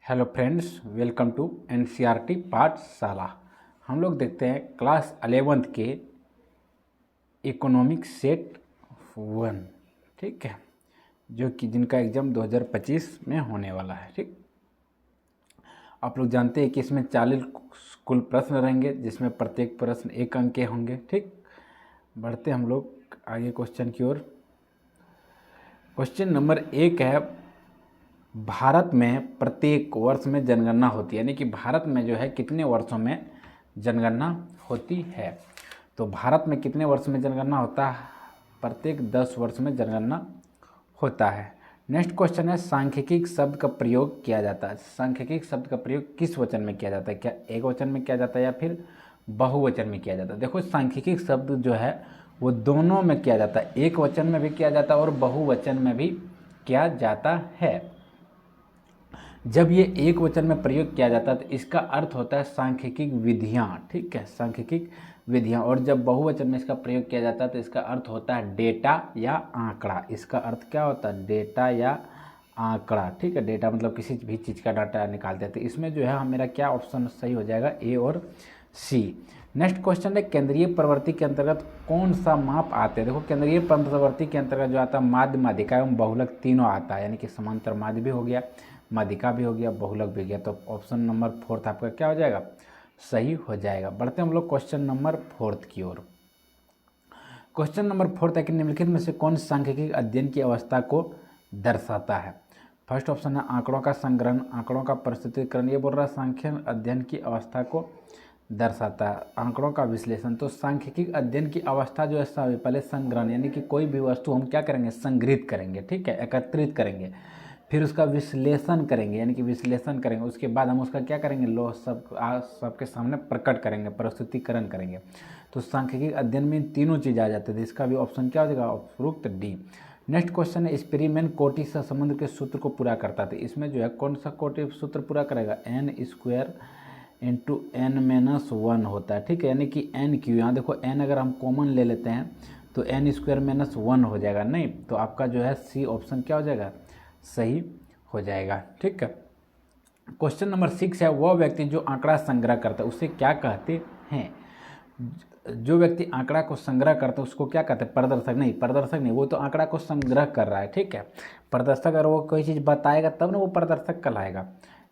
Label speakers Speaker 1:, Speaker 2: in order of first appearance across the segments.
Speaker 1: Hello friends, welcome to NCERT Pathshala. हम लोग देखते हैं क्लास 11th के इकोनॉमिक सेट 1, ठीक है, जो कि जिनका एग्ज़ाम 2025 में होने वाला है। ठीक, आप लोग जानते हैं कि इसमें 40 कुल प्रश्न रहेंगे, जिसमें प्रत्येक प्रश्न 1 अंक के होंगे। ठीक, बढ़ते हम लोग आगे क्वेश्चन की ओर। क्वेश्चन नंबर 1 है, भारत में प्रत्येक वर्ष में जनगणना होती है, यानी कि भारत में जो है कितने वर्षों में जनगणना होती है। तो भारत में कितने वर्ष में जनगणना होता है? प्रत्येक 10 वर्ष में जनगणना होता है। नेक्स्ट क्वेश्चन है, सांख्यिकी शब्द का प्रयोग किया जाता है। सांख्यिकी शब्द का प्रयोग किस वचन में किया जाता है? क्या एक वचन में किया जाता है या फिर बहुवचन में किया जाता है? देखो, सांख्यिकी शब्द जो है वो दोनों में किया जाता है, एक वचन में भी किया जाता है और बहुवचन में भी किया जाता है। जब ये एक वचन में प्रयोग किया जाता है तो इसका अर्थ होता है सांख्यिकी विधियाँ, ठीक है, सांख्यिकी विधियाँ। और जब बहुवचन में इसका प्रयोग किया जाता है तो इसका अर्थ होता है डेटा या आंकड़ा। इसका अर्थ क्या होता है? डेटा या आंकड़ा, ठीक है। डेटा मतलब किसी भी चीज़ का डाटा निकालते हैं। तो इसमें जो है मेरा क्या ऑप्शन सही हो जाएगा? ए और सी। नेक्स्ट क्वेश्चन है, केंद्रीय प्रवृत्ति के अंतर्गत कौन सा माप आते हैं? देखो, केंद्रीय प्रवृत्ति के अंतर्गत जो आता है माध्य, माध्यिका एवं बहुलक तीनों आता है, यानी कि समांतर माध्य भी हो गया, माध्यिका भी हो गया, बहुलक भी हो गया। तो ऑप्शन नंबर 4 आपका क्या हो जाएगा? सही हो जाएगा। बढ़ते हम लोग क्वेश्चन नंबर 4 की ओर। क्वेश्चन नंबर 4 है कि निम्नलिखित में से कौन सांख्यिकी अध्ययन की अवस्था को दर्शाता है? फर्स्ट ऑप्शन है आंकड़ों का संग्रहण, आंकड़ों का प्रस्तुतिकरण। ये बोल रहा है सांख्यिकी अध्ययन की अवस्था को दर्शाता है। आंकड़ों का विश्लेषण, तो सांख्यिकी अध्ययन की अवस्था जो है पहले संग्रहण, यानी कि कोई भी वस्तु हम क्या करेंगे? संग्रहित करेंगे, ठीक है, एकत्रित करेंगे, फिर उसका विश्लेषण करेंगे, यानी कि विश्लेषण करेंगे, उसके बाद हम उसका क्या करेंगे? सबके सामने प्रकट करेंगे, प्रस्तुतिकरण करेंगे। तो सांख्यिकी अध्ययन में इन तीनों चीज़ आ जाते थे। इसका भी ऑप्शन क्या हो जाएगा? उपरोक्त डी। नेक्स्ट क्वेश्चन है, एक्सपेरिमेंट कोटि सहसंबंध के सूत्र को पूरा करता था। इसमें जो है कौन सा कोटि सूत्र पूरा करेगा? N square into n minus 1 होता है, ठीक है, यानी कि एन क्यू। यहाँ देखो एन अगर हम कॉमन ले लेते हैं तो एन स्क्वायर माइनस 1 हो जाएगा, नहीं तो आपका जो है सी ऑप्शन क्या हो जाएगा? सही हो जाएगा, ठीक है। क्वेश्चन नंबर 6 है, वह व्यक्ति जो आंकड़ा संग्रह करता है उसे क्या कहते हैं? जो व्यक्ति आंकड़ा को संग्रह करता है उसको क्या कहते हैं? प्रदर्शक। नहीं, प्रदर्शक नहीं, वो तो आंकड़ा को संग्रह कर रहा है, ठीक है। प्रदर्शक अगर वो कोई चीज़ बताएगा तब ना वो प्रदर्शक कहलाएगा।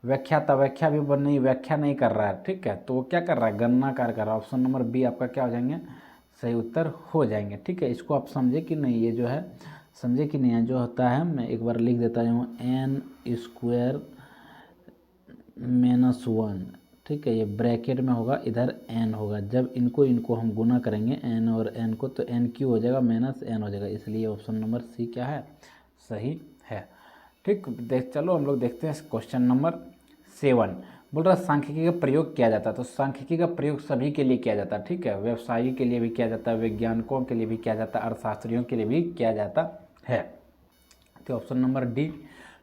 Speaker 1: व्याख्याता, व्याख्या भी नहीं, व्याख्या नहीं कर रहा है, ठीक है, तो वो क्या कर रहा है? गणना कार्य कर रहा है। ऑप्शन नंबर बी आपका क्या हो जाएंगे? सही उत्तर हो जाएंगे, ठीक है। इसको आप समझे कि नहीं? ये जो है समझे कि नहीं है? जो होता है मैं एक बार लिख देता हूँ, एन स्क्वायर माइनस 1, ठीक है, ये ब्रैकेट में होगा, इधर एन होगा। जब इनको हम गुना करेंगे एन और एन को, तो एन क्यू हो जाएगा माइनस एन हो जाएगा। इसलिए ऑप्शन नंबर सी क्या है? सही है, ठीक। चलो हम लोग देखते हैं क्वेश्चन नंबर 7। बोल रहा सांख्यिकी का प्रयोग किया जाता है। तो सांख्यिकी का प्रयोग सभी के लिए किया जाता है, ठीक है, व्यवसायी के लिए भी किया जाता है, वैज्ञानिकों के लिए भी किया जाता है, अर्थशास्त्रियों के लिए भी किया जाता है। तो ऑप्शन नंबर डी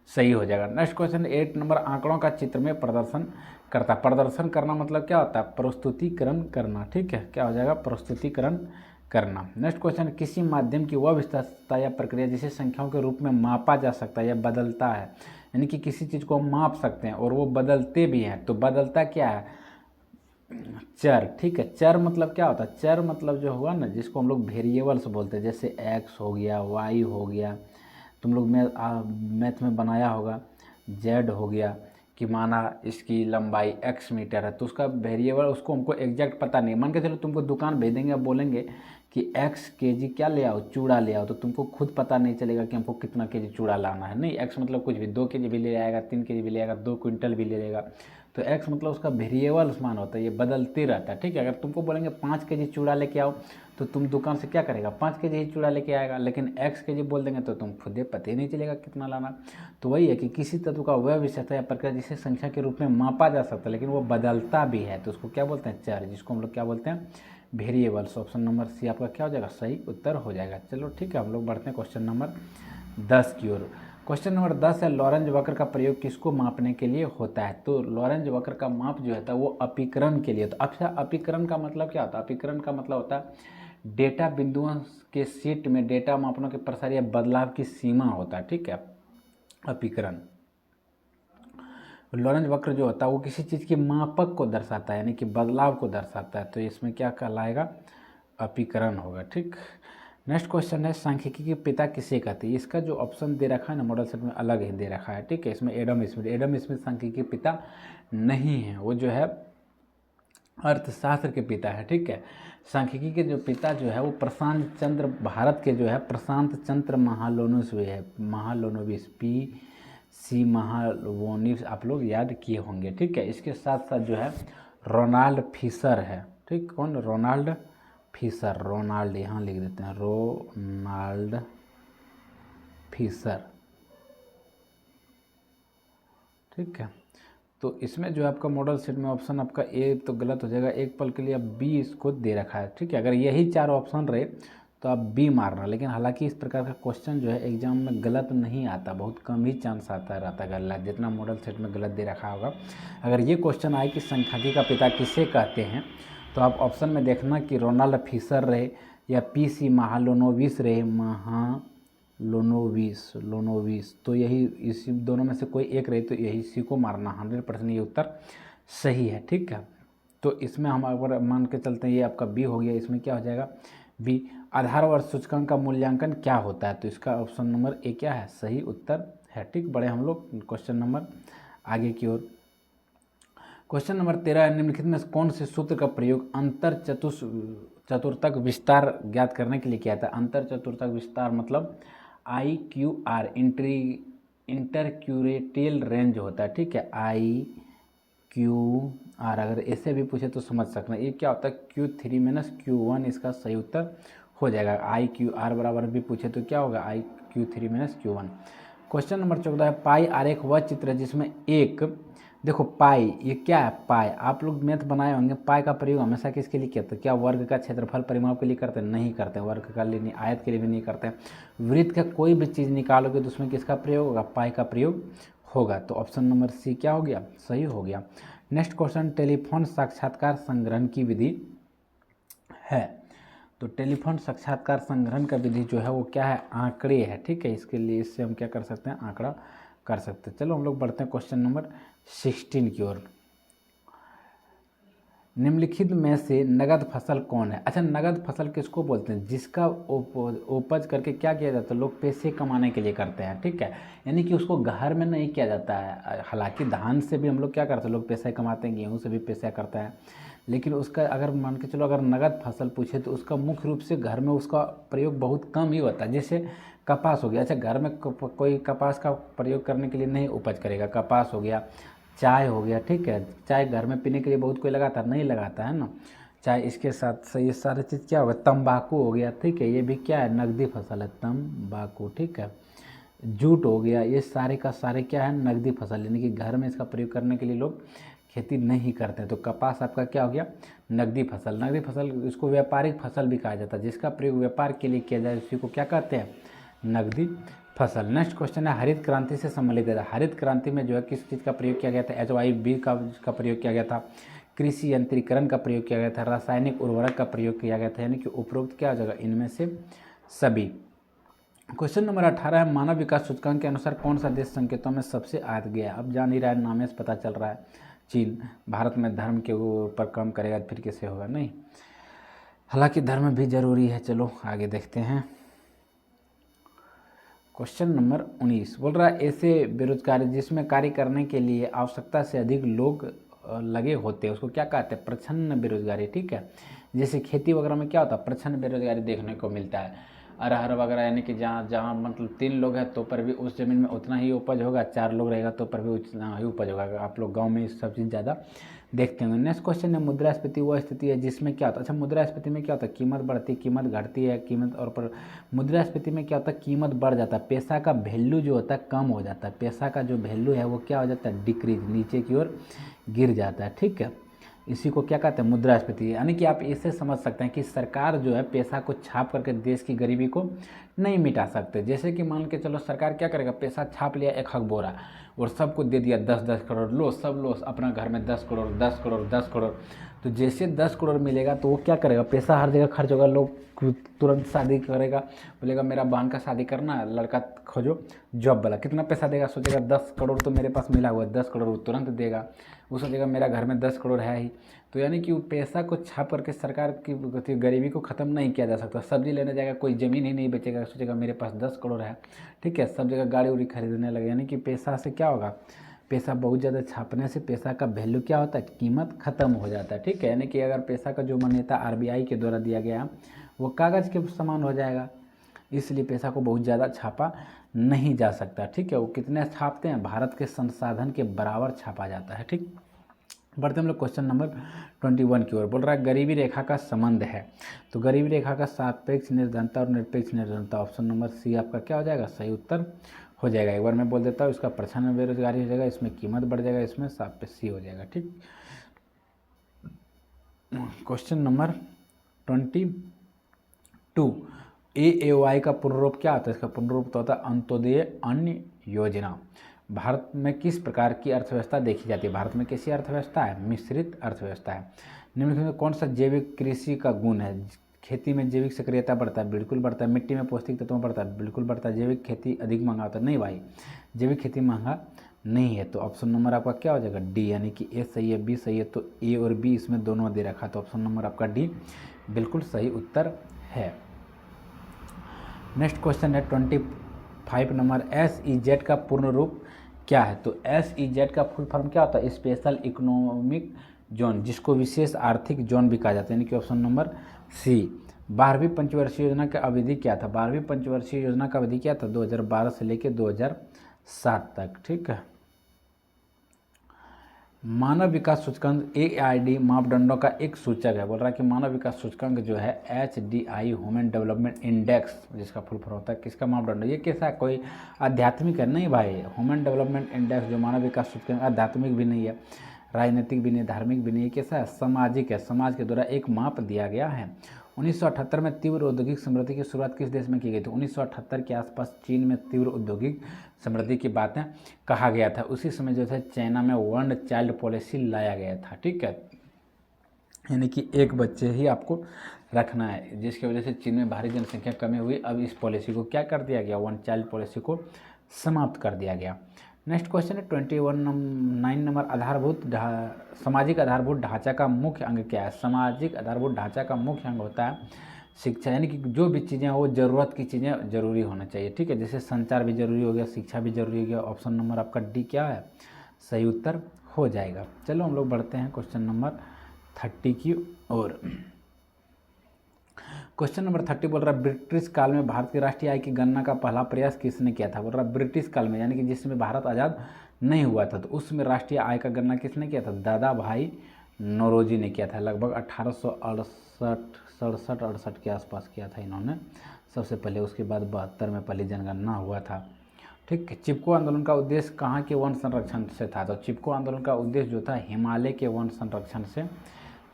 Speaker 1: सही हो जाएगा। नेक्स्ट क्वेश्चन 8 नंबर, आंकड़ों का चित्र में प्रदर्शन करता। प्रदर्शन करना मतलब क्या होता है? प्रस्तुतिकरण करना, ठीक है, क्या हो जाएगा? प्रस्तुतिकरण करना। नेक्स्ट क्वेश्चन, किसी माध्यम की वह विशेषता या प्रक्रिया जिसे संख्याओं के रूप में मापा जा सकता है या बदलता है, यानी कि किसी चीज़ को हम माप सकते हैं और वो बदलते भी हैं। तो बदलता क्या है? चर, ठीक है। चर मतलब क्या होता है? चर मतलब जो हुआ ना, जिसको हम लोग वेरिएबल्स बोलते हैं, जैसे एक्स हो गया, वाई हो गया, तुम लोग मैथ में बनाया होगा, जेड हो गया, कि माना इसकी लंबाई x मीटर है, तो उसका वेरिएबल उसको हमको एग्जैक्ट पता नहीं। मान के चलो तुमको दुकान भेजेंगे, अब बोलेंगे कि x केजी क्या ले आओ? चूड़ा ले आओ, तो तुमको खुद पता नहीं चलेगा कि हमको कितना केजी चूड़ा लाना है। नहीं, x मतलब कुछ भी, 2 केजी भी ले आएगा, 3 केजी भी ले आएगा, 2 क्विंटल भी ले लेगा। तो x मतलब उसका वेरिएबल मान होता है, ये बदलते रहता है, ठीक है। अगर तुमको बोलेंगे 5 केजी चूड़ा लेके आओ, तो तुम दुकान से क्या करेगा? 5 केजी ही चूड़ा लेके आएगा। लेकिन x केजी बोल देंगे तो तुम खुद ही पता ही नहीं चलेगा कितना लाना। तो वही है कि किसी तत्व का वह विशेषता या प्रक्रिया जिसे संख्या के रूप में मापा जा सकता है लेकिन वो बदलता भी है, तो उसको क्या बोलते हैं? चर, जिसको हम लोग क्या बोलते हैं? वेरिएबल्स। ऑप्शन नंबर सी आपका क्या हो जाएगा? सही उत्तर हो जाएगा। चलो ठीक है, हम लोग बढ़ते हैं क्वेश्चन नंबर 10 की ओर। क्वेश्चन नंबर 10 है, लॉरेंज वक्र का प्रयोग किसको मापने के लिए होता है? तो लॉरेंज वक्र का माप जो होता है वो अपीकरण के लिए। तो अच्छा, अपीकरण का मतलब क्या होता है? अपीकरण का मतलब होता है डेटा बिंदुओं के सेट में डेटा मापनों के प्रसार या बदलाव की सीमा होता है, ठीक है, अपीकरण। लॉरेंज वक्र जो होता है वो किसी चीज़ के मापक को दर्शाता है, यानी कि बदलाव को दर्शाता है, तो इसमें क्या कहलाएगा, अपीकरण होगा। ठीक, नेक्स्ट क्वेश्चन है सांख्यिकी के पिता किसे कहते हैं। इसका जो ऑप्शन दे रखा है ना मॉडल सेट में अलग ही दे रखा है। ठीक है, इसमें एडम स्मिथ सांख्यिकी के पिता नहीं है, वो जो है अर्थशास्त्र के पिता है। ठीक है, सांख्यिकी के जो पिता जो है वो प्रशांत चंद्र, भारत के जो है प्रशांत चंद्र महालोनोविस PC महालोनोविस, आप लोग याद किए होंगे। ठीक है, इसके साथ साथ जो है रोनाल्ड फिशर है। ठीक, कौन, रोनाल्ड फिशर, रोनाल्ड यहाँ लिख देते हैं, रोनाल्ड फिशर। ठीक है, तो इसमें जो है आपका मॉडल सेट में ऑप्शन आपका ए तो गलत हो जाएगा, एक पल के लिए अब बी इसको दे रखा है। ठीक है, अगर यही 4 ऑप्शन रहे तो आप बी मारना, लेकिन हालांकि इस प्रकार का क्वेश्चन जो है एग्जाम में गलत नहीं आता, बहुत कम ही चांस आता रहता है गलत, जितना मॉडल सेट में गलत दे रखा होगा। अगर ये क्वेश्चन आए कि सांख्यिकी का पिता किसे कहते हैं, तो आप ऑप्शन में देखना कि रोनाल्ड फिशर रहे या PC महालोनोविस रहे, लोनोविस, तो यही इसी दोनों में से कोई एक रहे, तो यही सी को मारना, 100% ये उत्तर सही है। ठीक है, तो इसमें हम अगर मान के चलते हैं ये आपका बी हो गया, इसमें क्या हो जाएगा बी। आधार वर्ष सूचकांक का मूल्यांकन क्या होता है, तो इसका ऑप्शन नंबर ए क्या है, सही उत्तर है। ठीक, बढ़े हम लोग क्वेश्चन नंबर आगे की ओर। क्वेश्चन नंबर 13, निम्नलिखित में कौन से सूत्र का प्रयोग अंतर चतुर्थक विस्तार ज्ञात करने के लिए किया था। अंतर चतुर्थक विस्तार मतलब IQR, इंटरक्यूरेटियल रेंज होता है। ठीक है, IQR, अगर ऐसे भी पूछे तो समझ सकना ये क्या होता है, Q3 - Q1 इसका सही उत्तर हो जाएगा। IQR बराबर भी पूछे तो क्या होगा, IQ3 - Q1। क्वेश्चन नंबर 14 है, पाई आरेख वह चित्र है जिसमें एक, देखो पाई, ये क्या है पाई, आप लोग मैथ बनाए होंगे, पाई का प्रयोग हमेशा किसके लिए किया था, क्या वर्ग का क्षेत्रफल परिमाप के लिए करते हैं, नहीं करते, वर्ग का लिए नहीं, आयत के लिए भी नहीं करते। वृत्त का कोई भी चीज़ निकालोगे तो उसमें किसका प्रयोग होगा, पाई का प्रयोग होगा, तो ऑप्शन नंबर सी क्या हो गया, सही हो गया। नेक्स्ट क्वेश्चन, टेलीफोन साक्षात्कार संग्रहण की विधि है, तो टेलीफोन साक्षात्कार संग्रहण का विधि जो है वो क्या है, आंकड़े है। ठीक है, इसके लिए इससे हम क्या कर सकते हैं, आंकड़ा कर सकते हैं। चलो हम लोग बढ़ते हैं क्वेश्चन नंबर 16 की ओर। निम्नलिखित में से नगद फसल कौन है। अच्छा, नगद फसल किसको बोलते हैं, जिसका उपज करके क्या किया जाता है, लोग पैसे कमाने के लिए करते हैं। ठीक है, यानी कि उसको घर में नहीं किया जाता है, हालांकि धान से भी हम लोग क्या करते हैं, लोग पैसे कमाते हैं, गेहूँ से भी पैसे करते हैं, लेकिन उसका अगर मान के चलो अगर नगद फसल पूछे तो उसका मुख्य रूप से घर में उसका प्रयोग बहुत कम ही होता है। जैसे कपास हो गया, अच्छा घर में कोई कपास का प्रयोग करने के लिए नहीं उपज करेगा, कपास हो गया, चाय हो गया। ठीक है, चाय घर में पीने के लिए बहुत कोई लगाता नहीं लगाता है ना, चाय, इसके साथ ये सारी चीज़ क्या होगा, तंबाकू हो गया। ठीक है, ये भी क्या है, नकदी फसल है, तंबाकू। ठीक है, जूट हो गया, ये सारे का सारे क्या है, नकदी फसल, यानी कि घर में इसका प्रयोग करने के लिए लोग खेती नहीं करते। तो कपास आपका क्या हो गया, नकदी फसल। नकदी फसल इसको व्यापारिक फसल भी कहा जाता है, जिसका प्रयोग व्यापार के लिए किया जाए उसी को क्या कहते हैं, नकदी फसल। नेक्स्ट क्वेश्चन है, हरित क्रांति से संबंधित है। हरित क्रांति में जो है किस चीज़ का प्रयोग किया गया था, HYB का प्रयोग किया गया था, कृषि यंत्रीकरण का प्रयोग किया गया था, रासायनिक उर्वरक का प्रयोग किया गया था, यानी कि उपरोक्त क्या हो जाएगा, इनमें से सभी। क्वेश्चन नंबर 18 है, मानव विकास सूचकांक के अनुसार कौन सा देश संकेतों में सबसे आगे गया। अब जान ही रहा है, नामे से पता चल रहा है, चीन। भारत में धर्म के ऊपर काम करेगा फिर कैसे होगा, नहीं, हालांकि धर्म भी जरूरी है। चलो आगे देखते हैं। क्वेश्चन नंबर 19 बोल रहा है, ऐसे बेरोजगारी जिसमें कार्य करने के लिए आवश्यकता से अधिक लोग लगे होते हैं उसको क्या कहते हैं, प्रच्छन्न बेरोजगारी। ठीक है, जैसे खेती वगैरह में क्या होता है, प्रच्छन्न बेरोजगारी देखने को मिलता है। अरहर वगैरह, यानी कि जहाँ मतलब 3 लोग हैं तो पर भी उस ज़मीन में उतना ही उपज होगा, 4 लोग रहेगा तो पर भी उतना ही उपज होगा। आप लोग गाँव में सब चीज़ ज़्यादा देखते होंगे। नेक्स्ट क्वेश्चन है, मुद्रास्फीति वह स्थिति है जिसमें क्या होता है। अच्छा, मुद्रास्फीति में क्या होता है, कीमत बढ़ती, कीमत घटती है, कीमत, और पर मुद्रास्फीति में क्या होता है, कीमत बढ़ जाता है, पैसा का वैल्यू जो होता है कम हो जाता है, पैसा का जो वैल्यू है वो क्या हो जाता है, डिक्रीज, नीचे की ओर गिर जाता है। ठीक है, इसी को क्या कहते हैं, मुद्रास्फीति। यानी कि आप इसे समझ सकते हैं कि सरकार जो है पैसा को छाप करके देश की गरीबी को नहीं मिटा सकते। जैसे कि मान के चलो सरकार क्या करेगा, पैसा छाप लिया 1 बोरा और सबको दे दिया 10-10 करोड़, लो सब लो अपना घर में 10 करोड़ 10 करोड़ 10 करोड़। तो जैसे 10 करोड़ मिलेगा तो वो क्या करेगा, पैसा हर जगह खर्च होगा, लोग तुरंत शादी करेगा, बोलेगा मेरा बहन का शादी करना है, लड़का खोजो जॉब वाला, कितना पैसा देगा, सोचेगा 10 करोड़ तो मेरे पास मिला हुआ है, 10 करोड़ वो तुरंत देगा, वो सोचेगा मेरा घर में 10 करोड़ है ही। तो यानी कि वो पैसा को छाप करके सरकार की गरीबी को ख़त्म नहीं किया जा सकता। सब्जी लेने जाएगा, कोई ज़मीन ही नहीं बेचेगा, सोचेगा मेरे पास 10 करोड़ है, ठीक है, सब जगह गाड़ी उड़ी खरीदने लगे। यानी कि पैसा से क्या होगा, पैसा बहुत ज़्यादा छापने से पैसा का वैल्यू क्या होता है, कीमत ख़त्म हो जाता है, ठीक है। यानी कि अगर पैसा का जो मान्यता RBI के द्वारा दिया गया वो कागज़ के समान हो जाएगा, इसलिए पैसा को बहुत ज़्यादा छापा नहीं जा सकता, ठीक है। वो कितने छापते हैं, भारत के संसाधन के बराबर छापा जाता है, ठीक। बढ़ते हम लोग क्वेश्चन नंबर 21 की ओर। बोल रहा है गरीबी रेखा का संबंध है, तो गरीबी रेखा का सापेक्ष निर्धनता और निरपेक्ष निर्धनता, ऑप्शन नंबर सी आपका क्या हो जाएगा, सही उत्तर हो जाएगा। एक बार मैं बोल देता हूँ, इसका प्रश्न में बेरोजगारी हो जाएगा, इसमें कीमत बढ़ जाएगा, इसमें सापेक्ष सी हो जाएगा, ठीक। क्वेश्चन नंबर 22, AOI का पूर्ण रूप क्या होता है, इसका पूर्ण रूप तो होता है अंत्योदय अन्न योजना। भारत में किस प्रकार की अर्थव्यवस्था देखी जाती है, भारत में कैसी अर्थव्यवस्था है, मिश्रित अर्थव्यवस्था है। निम्नलिखित में कौन सा जैविक कृषि का गुण है, खेती में जैविक सक्रियता बढ़ता है, बिल्कुल बढ़ता है। मिट्टी में पौष्टिक तत्व बढ़ता है, बिल्कुल बढ़ता है। जैविक खेती अधिक महंगा होता है, नहीं भाई, जैविक खेती महंगा नहीं है। तो ऑप्शन नंबर आपका क्या हो जाएगा, डी, यानी कि ए सही है बी सही है, तो ए और बी इसमें दोनों दे रखा, तो ऑप्शन नंबर आपका डी बिल्कुल सही उत्तर है। नेक्स्ट क्वेश्चन है 25 नंबर, SEZ का पूर्ण रूप क्या है, तो SEZ का फुल फॉर्म क्या होता है, स्पेशल इकोनॉमिक जोन, जिसको विशेष आर्थिक जोन भी कहा जाता है, यानी कि ऑप्शन नंबर सी। 12वीं पंचवर्षीय योजना का अवधि क्या था, 12वीं पंचवर्षीय योजना का अवधि क्या था, 2012 से लेकर 2007 तक, ठीक है। मानव विकास सूचकांक AID मापदंडों का एक सूचक है, बोल रहा है कि मानव विकास सूचकांक जो है HDI ह्यूमन डेवलपमेंट इंडेक्स, जिसका फुल फॉर्म होता है, किसका मापदंड है, ये कैसा है, कोई आध्यात्मिक है, नहीं भाई। ह्यूमन डेवलपमेंट इंडेक्स जो मानव विकास सूचकांक आध्यात्मिक भी नहीं है, राजनीतिक भी नहीं, धार्मिक भी नहीं है, कैसा है, सामाजिक है, समाज के द्वारा एक माप दिया गया है। 1978 में तीव्र औद्योगिक समृद्धि की शुरुआत किस देश में की गई थी, 1978 के आसपास चीन में तीव्र औद्योगिक समृद्धि की बातें कहा गया था। उसी समय जो है चाइना में वन चाइल्ड पॉलिसी लाया गया था, ठीक है, यानी कि एक बच्चे ही आपको रखना है, जिसकी वजह से चीन में भारी जनसंख्या कमी हुई। अब इस पॉलिसी को क्या कर दिया गया, वन चाइल्ड पॉलिसी को समाप्त कर दिया गया। नेक्स्ट क्वेश्चन है 9 नंबर, सामाजिक आधारभूत ढांचा का मुख्य अंग क्या है, सामाजिक आधारभूत ढांचा का मुख्य अंग होता है शिक्षा, यानी कि जो भी चीज़ें हैं वो ज़रूरत की चीज़ें जरूरी होना चाहिए, ठीक है, जैसे संचार भी जरूरी हो गया, शिक्षा भी जरूरी हो गया। ऑप्शन नंबर आपका डी क्या है, सही उत्तर हो जाएगा। चलो हम लोग बढ़ते हैं क्वेश्चन नंबर 30 की ओर। क्वेश्चन नंबर 30 बोल रहा है ब्रिटिश काल में भारत की राष्ट्रीय आय की गणना का पहला प्रयास किसने किया था, बोल रहा है ब्रिटिश काल में, यानी कि जिसमें भारत आज़ाद नहीं हुआ था, तो उसमें राष्ट्रीय आय का गणना किसने किया था, दादा भाई नौरोजी ने किया था। लगभग 1868 के आसपास किया था इन्होंने सबसे पहले, उसके बाद 72 में पहली जनगणना हुआ था, ठीक। चिपको आंदोलन का उद्देश्य कहाँ के वन संरक्षण से था, तो चिपको आंदोलन का उद्देश्य जो था हिमालय के वन संरक्षण से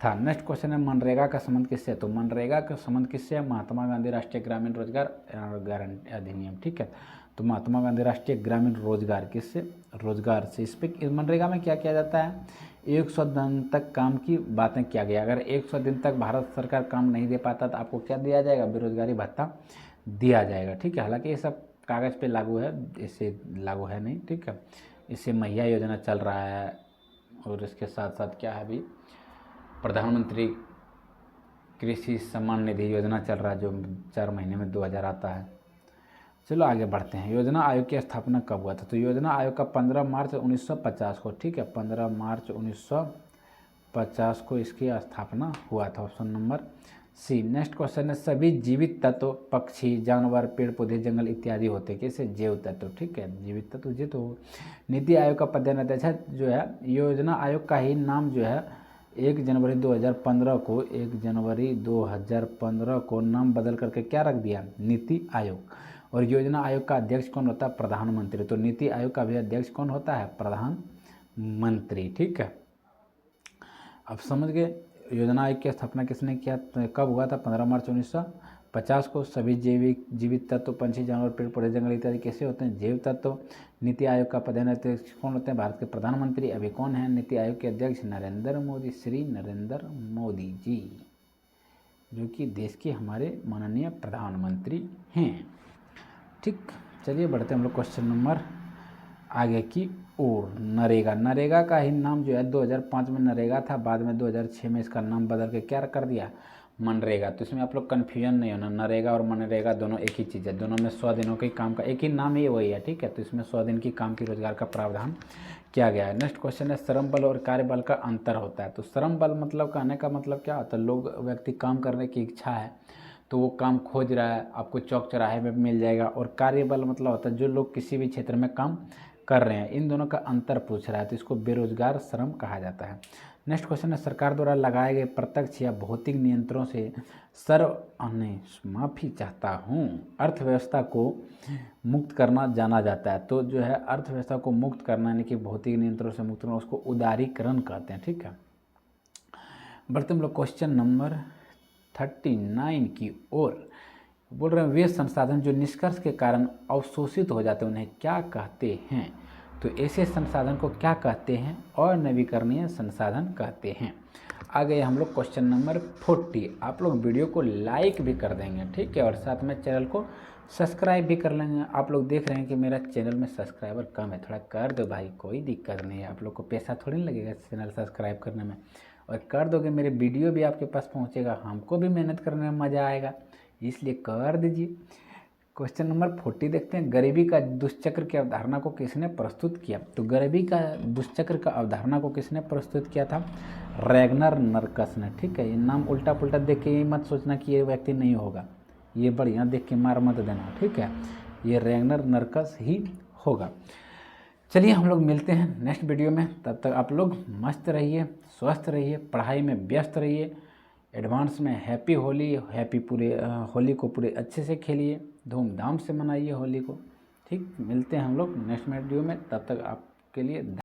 Speaker 1: था। नेक्स्ट क्वेश्चन है मनरेगा का संबंध किससे है, तो मनरेगा का संबंध किससे है, महात्मा गांधी राष्ट्रीय ग्रामीण रोजगार गारंटी अधिनियम, ठीक है। तो महात्मा गांधी राष्ट्रीय ग्रामीण रोजगार किससे, रोजगार से। इस पर मनरेगा में क्या किया जाता है, 100 दिन तक काम की बातें किया गया। अगर 100 दिन तक भारत सरकार काम नहीं दे पाता तो आपको क्या दिया जाएगा, बेरोजगारी भत्ता दिया जाएगा, ठीक है। हालांकि ये सब कागज़ पे लागू है, इससे लागू है नहीं, ठीक है। इससे मैया योजना चल रहा है, और इसके साथ साथ क्या है, अभी प्रधानमंत्री कृषि सम्मान निधि योजना चल रहा है, जो 4 महीने में 2000 आता है। चलो आगे बढ़ते हैं। योजना आयोग की स्थापना कब हुआ था, तो योजना आयोग का 15 मार्च 1950 को, ठीक है, 15 मार्च 1950 को इसकी स्थापना हुआ था। Option number C. Next question है सभी जीवित तत्व, पक्षी, जानवर, पेड़ पौधे, जंगल इत्यादि होते हैं कैसे, जैव तत्व, ठीक है, जीवित तत्व जी। तो नीति आयोग का प्रधानाध्यक्ष जो है, योजना आयोग का ही नाम जो है 1 जनवरी 2015 को नाम बदल करके क्या रख दिया, नीति आयोग। और योजना आयोग का अध्यक्ष कौन होता है, प्रधानमंत्री। तो नीति आयोग का भी अध्यक्ष कौन होता है, प्रधानमंत्री, ठीक है। अब समझ गए योजना आयोग की स्थापना किसने किया, कब हुआ था, 15 मार्च 1950 50 को सभी जीवित तत्व पंछी जानवर पेड़ पौधे जंगल इत्यादि कैसे होते हैं? जैव तत्व। नीति आयोग का प्रधानाध्यक्ष कौन होते हैं? भारत के प्रधानमंत्री अभी कौन है नीति आयोग के अध्यक्ष? नरेंद्र मोदी, श्री नरेंद्र मोदी जी, जो कि देश के हमारे माननीय प्रधानमंत्री हैं। ठीक, चलिए बढ़ते हैं हम लोग क्वेश्चन नंबर आगे की ओर। नरेगा का ही नाम जो है 2005 में नरेगा था, बाद में 2006 में इसका नाम बदल के क्या कर दिया? मनरेगा। तो इसमें आप लोग कन्फ्यूजन नहीं होना, नरेगा और मनरेगा दोनों एक ही चीज़ है, दोनों में 100 दिनों के काम का एक ही नाम ही वही है। ठीक है, तो इसमें 100 दिन की काम की रोजगार का प्रावधान किया गया है। नेक्स्ट क्वेश्चन है श्रम बल और कार्यबल का अंतर होता है। तो श्रम बल मतलब कहने का मतलब क्या होता है? व्यक्ति काम करने की इच्छा है तो वो काम खोज रहा है, आपको चौक चौराहे में मिल जाएगा। और कार्यबल मतलब होता है जो लोग किसी भी क्षेत्र में काम कर रहे हैं। इन दोनों का अंतर पूछ रहा है, तो इसको बेरोजगार श्रम कहा जाता है। नेक्स्ट क्वेश्चन है सरकार द्वारा लगाए गए प्रत्यक्ष या भौतिक नियंत्रणों से माफी चाहता हूँ अर्थव्यवस्था को मुक्त करना जाना जाता है। तो जो है अर्थव्यवस्था को मुक्त करना यानी कि भौतिक नियंत्रणों से मुक्त करना, उसको उदारीकरण कहते हैं। ठीक है, बढ़ते हम लोग क्वेश्चन नंबर 39 की ओर। बोल रहे हैं वे संसाधन जो निष्कर्ष के कारण अवशोषित हो जाते हैं उन्हें क्या कहते हैं? तो ऐसे संसाधन को क्या कहते हैं? अनवीकरणीय संसाधन कहते हैं। आगे हम लोग क्वेश्चन नंबर 40। आप लोग वीडियो को लाइक भी कर देंगे, ठीक है, और साथ में चैनल को सब्सक्राइब भी कर लेंगे। आप लोग देख रहे हैं कि मेरा चैनल में सब्सक्राइबर कम है, थोड़ा कर दो भाई, कोई दिक्कत नहीं है। आप लोग को पैसा थोड़ी लगेगा चैनल सब्सक्राइब करने में, और कर दोगे मेरे वीडियो भी आपके पास पहुंचेगा, हमको भी मेहनत करने में मज़ा आएगा, इसलिए कर दीजिए। क्वेश्चन नंबर 40 देखते हैं। गरीबी का दुष्चक्र की अवधारणा को किसने प्रस्तुत किया? तो गरीबी का दुष्चक्र का अवधारणा को किसने प्रस्तुत किया था? रैगनर नर्कस ने। ठीक है, ये नाम उल्टा पुल्टा देख के ये मत सोचना कि ये व्यक्ति नहीं होगा, ये बढ़िया देख के मार मत देना। ठीक है, ये रैगनर नर्कस ही होगा। चलिए हम लोग मिलते हैं नेक्स्ट वीडियो में, तब तक आप लोग मस्त रहिए, स्वस्थ रहिए, पढ़ाई में व्यस्त रहिए। एडवांस में हैप्पी होली, होली को पूरे अच्छे से खेलिए, धूमधाम से मनाइए होली को। ठीक, मिलते हैं हम लोग नेक्स्ट वीडियो में, तब तक आपके लिए